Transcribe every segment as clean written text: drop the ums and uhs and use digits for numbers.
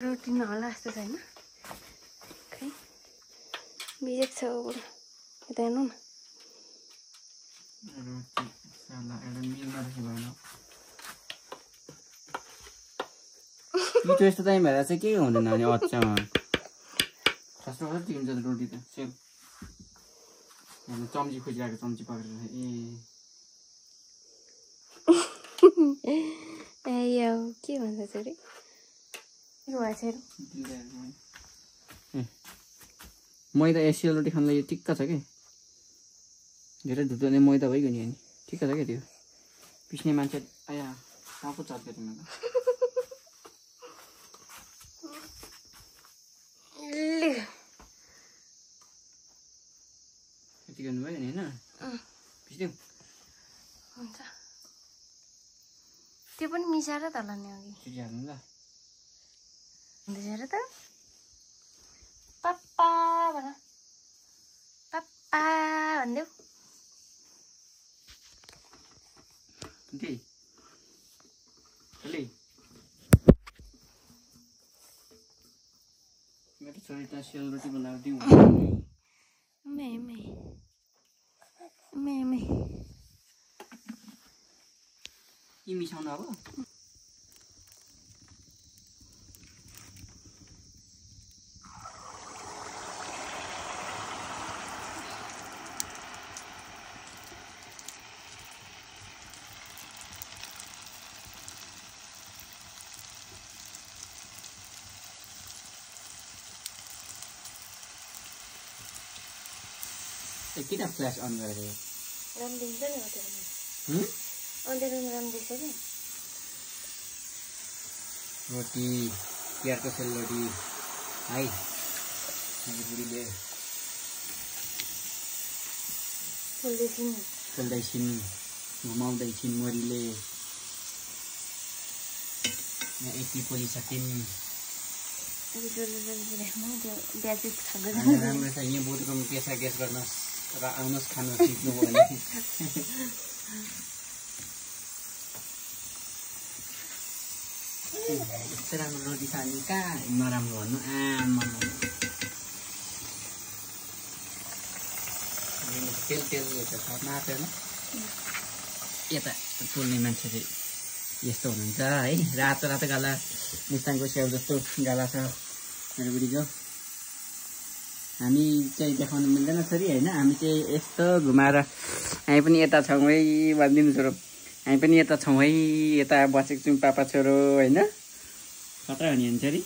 रोटी नहोला जस्तो छैन खै बिजेक छ यता हेर्नु न रोटी साला एउटा मिलमा राखी भएन मिठो यस्तो टाइम भएर चाहिँ के हुँदैन अनि अचामा खासमा कति हुन्छ रोटी त सेल चम्ची खोजिरहेको चम्ची पक्रेर ए यो के भन्छ छोरी मैदा एसियल रोटी खानलाई यो ठिक्क छ कि धेरै धुत्ने मैदा भइगयो नि अनि ठिक्क छ क्या त्यो पिस्ने मान्छे आया साँपो चाप्यो तिमीलाई यति गर्नुभयो नि होइन पिस्दिउँ हुन्छ त्यो पनि मिसाएर त होला नि अघि छिटो हाल्नु ल हुँदैछ र त पप्पा भन पप्पा भन्देऊ मेरो छोरी त सेलरोटी बनाएर दिउँ यी मिसाउनु अब किन फ्ल्यास अन गरेर राम दिन्छ नि अँध्यारोमा राम दिन्छ नि रोटी प्याजको सेलरोटी है मेरो बुढीले पोल्दैछिन् घुमाउँदैछिन् मरीले यहाँ यति पोलिसकिन् राम्रो छ यहाँ बोटको पेसा ग्यास गर्नुहोस् र आउनुहोस् खानुहोस् सिक्नुभयो भने यस्तो राम्रो रोटी छ अनि कहाँ नराम्रो भन्नु आमा तेल नापेन यता पोल्ने मान्छे चाहिँ यस्तो हुनुहुन्छ है रातो रातो गाला मुस्ताङको स्याउ जस्तो गाला छ मेरो बुढीको हामी चाहिँ देखाउनु मिल्दैन छोरी होइन हामी चाहिँ यस्तो घुमाएर हामी पनि यता छौँ है भनिदिनु छोरो हामी पनि यता छौँ है यता बसेको छौँ पापा छोरो होइन खतरा हो नि छोरी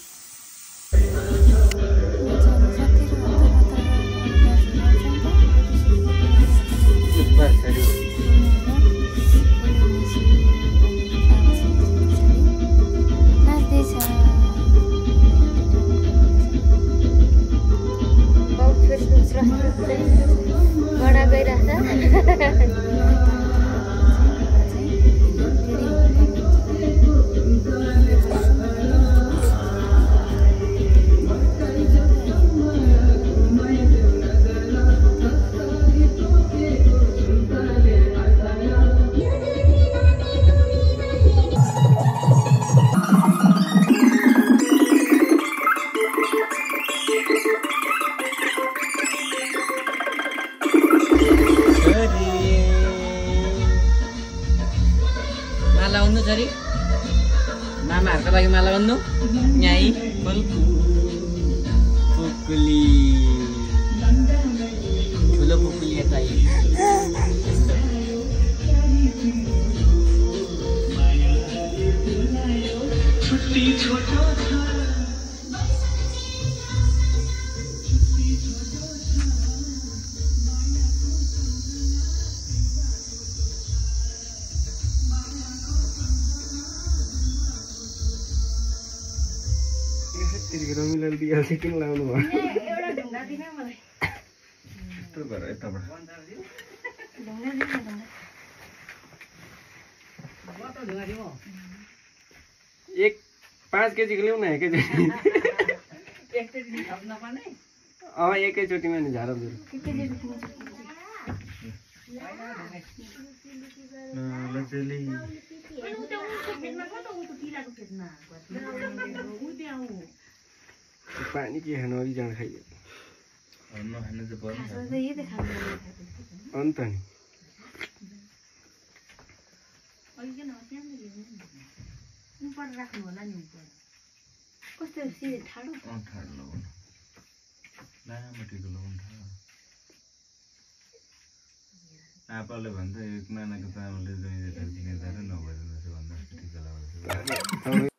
बडा गइरहेछ माला भन्नु छोरी मामाहरूको लागि माला भन्नु यहीँ पुकुली ठुलो पुकुली यता रमिलाले दिइहाल्छ किन लाउनु भयो एउटा ढुङ्गा दिनु मलाई यस्तो गरेर यताबाट एक 5 केजीको ल्याउ न एकैचोटिमा नि झार पानी के खानु अलि जाँड खाइयो नखानु चाहिँ पर्छ खासमा चाहिँ यही त खानु अन्त नि राख्नु होला नि कस्तो सिधै ठाडो ठाडो लगाउनु लामो टिको लगाउनु आपाले भन्छ एक नानाको चामलले जोइँदै चिनेर नभएर भन्दा टिका लगाउँछ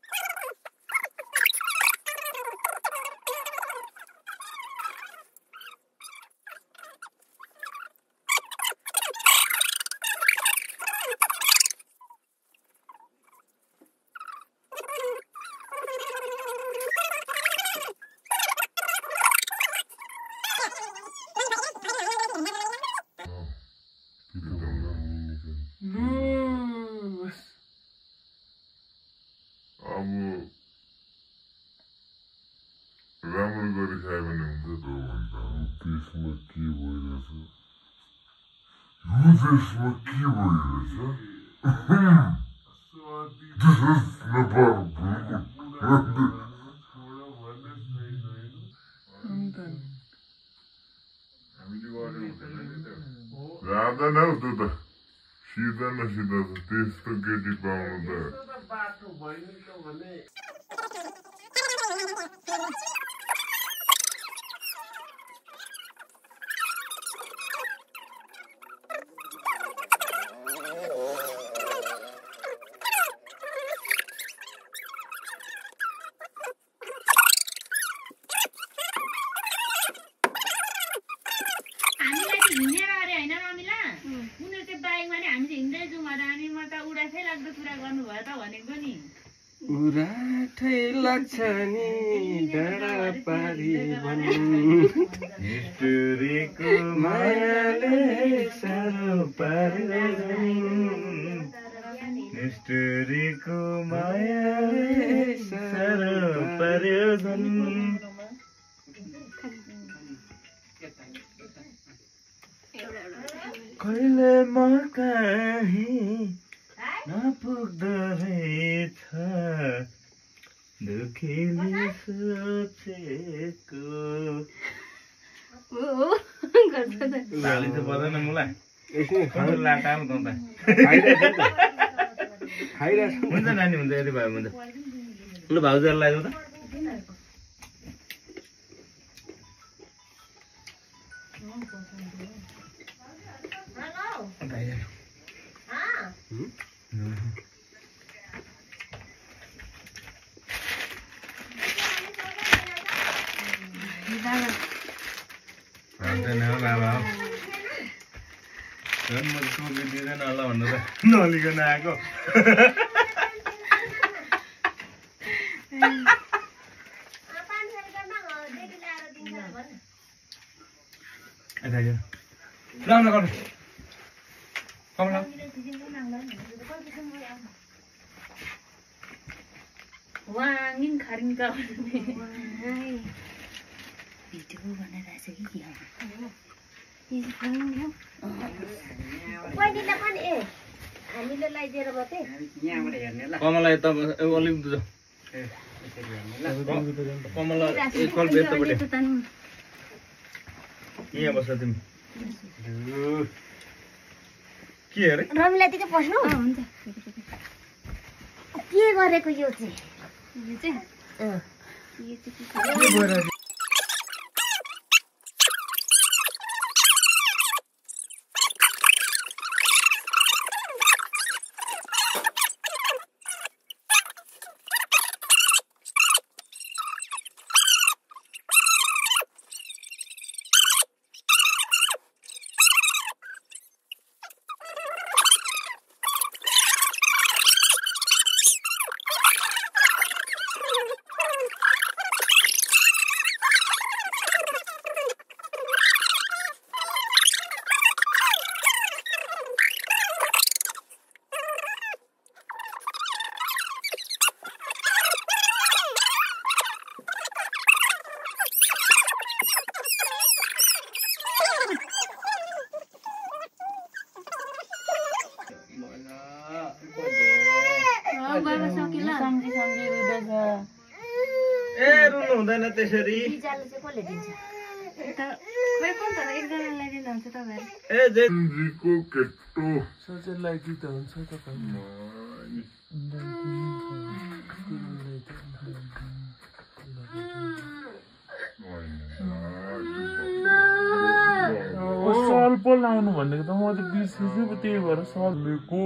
राम्रो गरी खायो भने हुन्छ त भन्छ त्यसमा के भइरहेछ यो देशमा के भइरहेछ नेपाल जाँदैन हौ त्यो त सिधा न सिधा छ त्यस्तो केटी पाउनु त उराठै लाग्छ नि डाँडा पारी भन्नु हिस्टोरीको मायाले साह्रो पार्यो हिस्टोरीको मायाले साह्रो पार्यो कहिले म कहीँ नपुग्दो रहेछ दुखीले सोचेको लाली त पर्दैन मलाई लाटामा त हुन्छ नानी हुन्छ यति भयो हुन्छ ल भाउजूलाई लगाइदेऊ त दिँदैन होला भन्नु त नलिकन आएको वाङिन खारिङ त भिडियो बनाइरहेछ कि कमला यता अलिक बुझ कमला एकल यतापट्टि यहाँ बस्छ तिमी के अरे रमिला दिकै पस्नु हुन्छ के गरेको यो चाहिँ यो चाहिँ हुँदैन त्यसरी बिजाले चाहिँ कसले दिन्छ यता खोइ कोही त एकजनालाई दिँदा हुन्छ तपाईँहरू ए जे जिको केटो सजिलै दिँदा हुन्छ तपाईँ सल पो लाउनु भनेको त म त बिर्सेछु पो त्यही भएर सलेको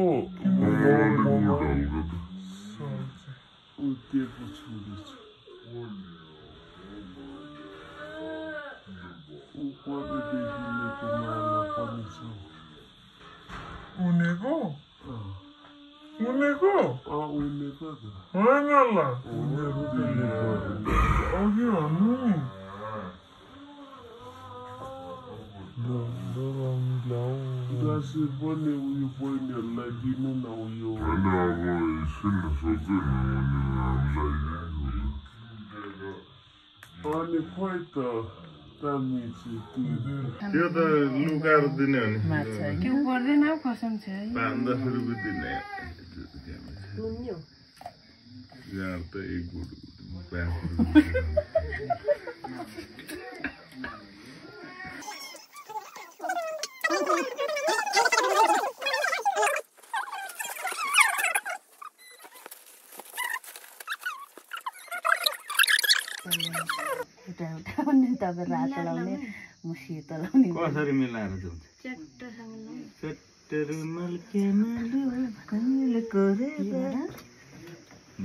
उनेको उनेको होइन ल अघि भन्नु नि दसैँ पनि उयो बहिनीहरूलाई दिनु न उयो होइन अब एकछिन सक्दैन अनि खोइ त दामी चाहिँ त्यो त लुकाएर दिने हो नि के पर्दैन कसम छ है 5-10 रुपियाँ दिने यहाँ त एक गुड 5 तपाईँ रातो लाउने म सेतो लाउने कसरी मिलाएर जान्छ च्याट्टसँग लाउँ चट्टरु मल्केमा लु कहिले कोरेर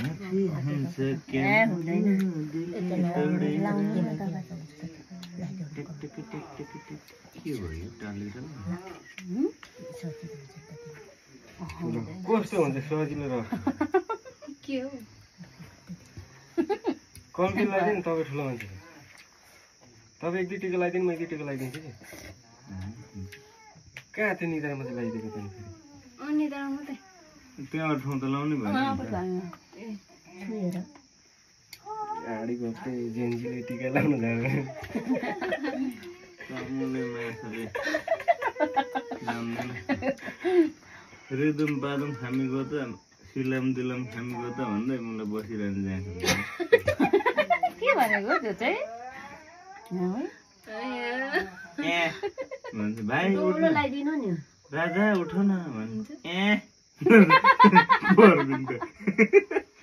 माथि हान्छ क्या हुँदैन के भयो टालेर कस्तो हुन्छ सजिलो र के हो कम्ती लगाइदिनु तपाईँ ठुलो मान्छे तपाईँ एक दुई टिका लगाइदिनु म एक दुई टिका लगाइदिन्छु कि कहाँ त्यो निधारमा चाहिँ लगाइदिएको त अनि त मात्रै त्यहाँ ठाउँ त लाउनै भयो हाँडीको चाहिँ जेन्जीले टिका लाउनु जानु तमुले माछाले रिदुम बादुम खामी गर्दा सिलाम दिलाम खामी गर्दा भन्दै मलाई बसिरहनु जान्छ के भनेको त्यो चाहिँ भन्छ भाइ उल्लो लगाइदिनु नि राजा उठ न भन्छ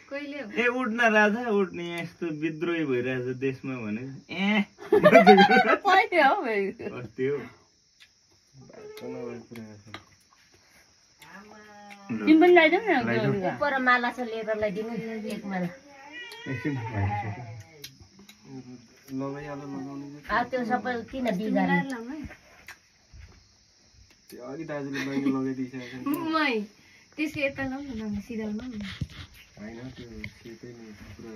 कहिले हो ए उठ्न राजा उठ्ने यहाँ यस्तो विद्रोही भइरहेछ देशमा भनेको कहिले हो अस्ति हो तिमी पनि लगाइदिउ न पर माला छ लिएर लगाइदिनु एक माला त्यो सबै किन बिगार्नु लाउँ है त्यो अघि दाजुले बहिनी लगाइदिइसकेको मै त्यसको यता लाउँ न सिधालमा होइन त्यो सेतै नि पुरा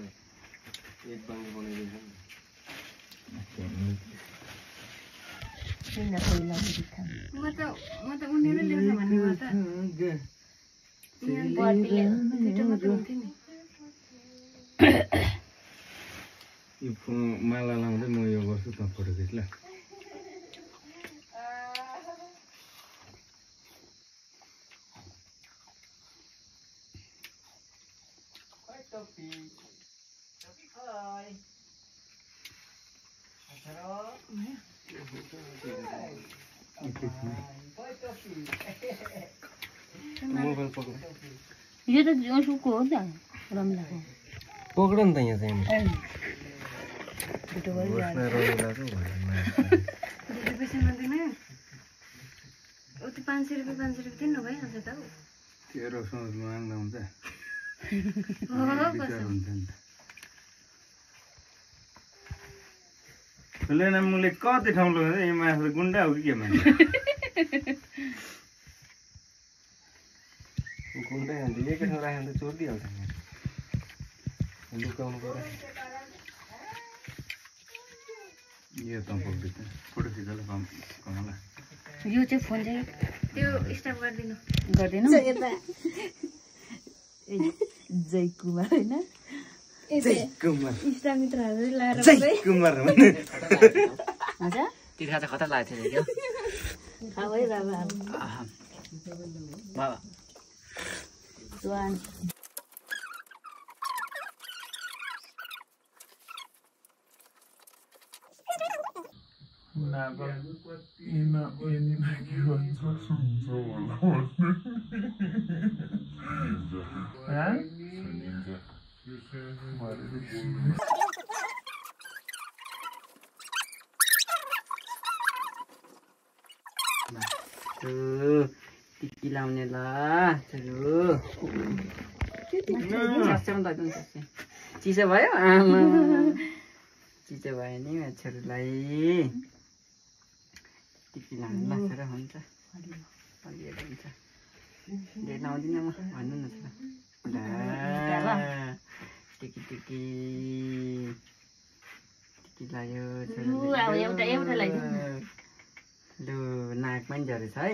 एक बाङ्गे बनाइदिन्छ किन कोही लगाइदिन्छ म त उनीहरू ल्याउँछ भन्ने हो त बत्तीले दुईटा मात्र हुन्थ्यो नि यो माला लाउँदै म यो गर्छु त फोटो खिच ल मोबाइल पक्र यो त जोसुको हो त रमलाको पक्र नि त यहाँ चाहिँ दुई पैसा माग्दैन उति 500 रुपियाँ दिनु भइहाल्छ त हौ 13 सोच माग्दा हुन्छ कसम हुन्छ नि त लेना मुले कति ठाउँ लग्छ यो मासु गुन्डा हो कि के मान्छे गुन्डै हान्छ एकै ठाउँ राख्यो भने त चोरिदिइहाल्छ लुकाउनु पर्यो यो त पक्रिन्छ फोटो खिचेर कमला यो चाहिँ फोन चाहिँ त्यो स्टप गरिदिनु गर्दैन जय कुमार होइन कुमार इष्ट मित्रहरू लाएर कुमार हजुर तिर्खा त खतरा लागेको थियो क्या खाऊ है बाबा बाबा स्वान के भन्छ सुन्छ होला टिकी लाउने ल छोरो चिसो भयो आमा चिसो भयो नि मेरो छोरीलाई टिकी लाउनु ल छोरा हुन्छ हरियो हुन्छ धेरै लाउँदिनँ म भन्नु न छोरा टिकी टिकी टिकी लाग्यो लु नाकमा नि झरेछ है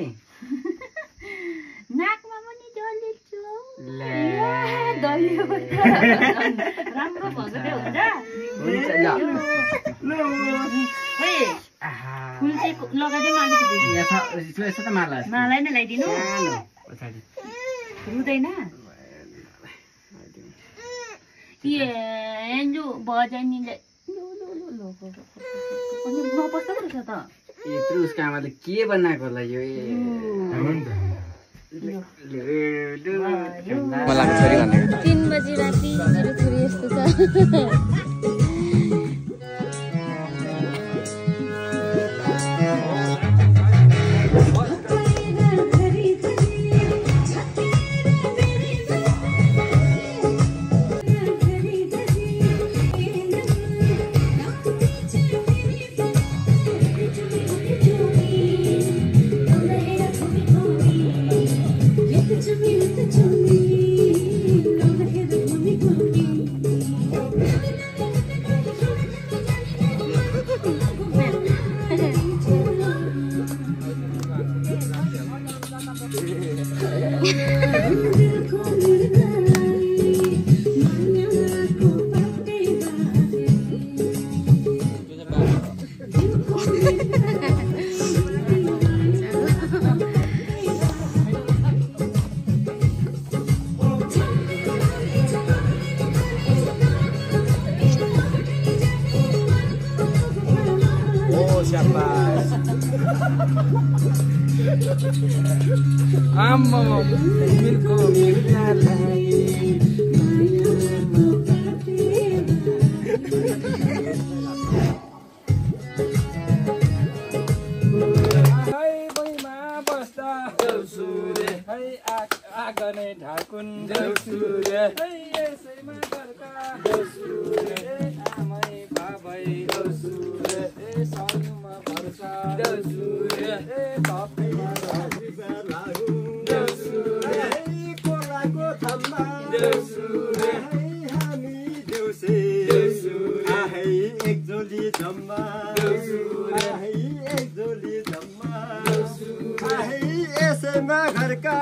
नाकमा पनि जलेछु राम्रो भएको हुन्छ फुल चाहिँ लगाइदिनु अलिकति मालाई नै लगाइदिनु रुँदैन एन्जु बजाइनीले नपस्दा पो रहेछ त यत्रो उसको आमाले के बनाएको होला यो 3 बजी राति मेरो छोरी यस्तो छ घर का